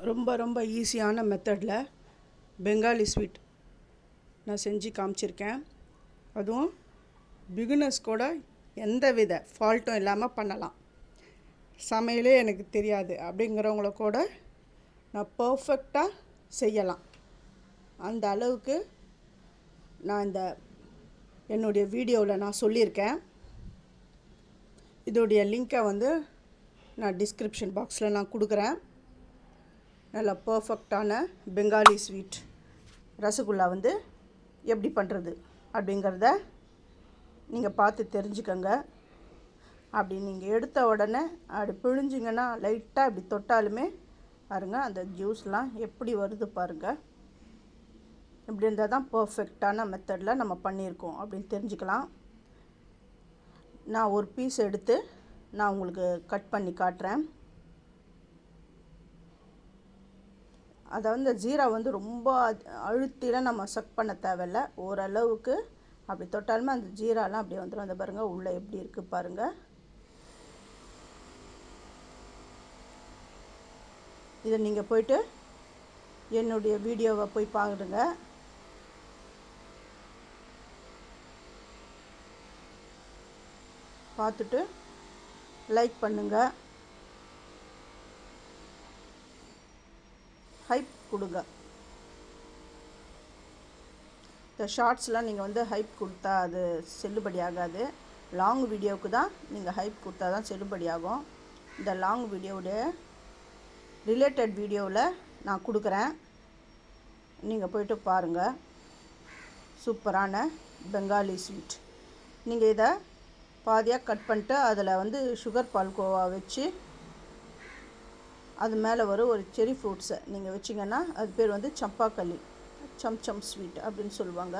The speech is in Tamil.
ரொம்ப ரொம்ப ஈஸியான மெத்தடில் பெங்காலி ஸ்வீட் நான் செஞ்சு காமிச்சிருக்கேன். அதுவும் பிகினர்ஸ் கூட எந்த வித ஃபால்ட்டும் இல்லாமல் பண்ணலாம். சமையலே எனக்கு தெரியாது அப்படிங்கிறவங்கள கூட நான் பர்ஃபெக்டாக செய்யலாம். அந்த அளவுக்கு நான் என்னுடைய வீடியோவில் நான் சொல்லியிருக்கேன். இதோடைய லிங்க்கை நான் டிஸ்கிரிப்ஷன் பாக்ஸில் நான் கொடுக்குறேன். நல்ல பர்ஃபெக்டான பெங்காலி ஸ்வீட் ரசகுல்லா எப்படி பண்ணுறது அப்படிங்கிறத நீங்கள் பார்த்து தெரிஞ்சுக்கங்க. அப்படி நீங்கள் எடுத்த உடனே அப்படி பிழிஞ்சிங்கன்னா லைட்டாக இப்படி தொட்டாலுமே பாருங்கள், அந்த ஜூஸ்லாம் எப்படி வருது பாருங்கள். இப்படி இருந்தால் தான் பர்ஃபெக்டான மெத்தடில் நம்ம பண்ணியிருக்கோம் அப்படின்னு தெரிஞ்சுக்கலாம். நான் ஒரு பீஸ் எடுத்து நான் உங்களுக்கு கட் பண்ணி காட்டுறேன். அதை ஜீரா ரொம்ப அழுத்திலாம் நம்ம சக் பண்ண தேவையில்லை. ஓரளவுக்கு அப்படி தொட்டாலுமே அந்த ஜீராலாம் அப்படியே வந்துடும். அந்த பாருங்கள் உள்ளே எப்படி இருக்குது பாருங்கள். இதை நீங்கள் போய்ட்டு என்னுடைய வீடியோவை போய் பாருங்க. பார்த்துட்டு லைக் பண்ணுங்கள், ஹைப் கொடுங்க. இந்த ஷார்ட்ஸ்லாம் நீங்கள் ஹைப் கொடுத்தா அது செல்லுபடி ஆகாது. லாங் வீடியோவுக்கு தான் நீங்கள் ஹைப் கொடுத்தா தான் செல்லுபடி ஆகும். இந்த லாங் வீடியோவுடைய ரிலேட்டட் வீடியோவில் நான் கொடுக்குறேன், நீங்கள் போய்ட்டு பாருங்கள். சூப்பரான பெங்காலி ஸ்வீட். நீங்கள் இதை பாதியாக கட் பண்ணிட்டு அதில் சுகர் பால்கோவா வச்சு அது மேலே ஒரு செரி ஃப்ரூட்ஸை நீங்கள் வச்சிங்கன்னா அது பேர் சம்பாக்களி, சம் ஸ்வீட் அப்படின்னு சொல்லுவாங்க.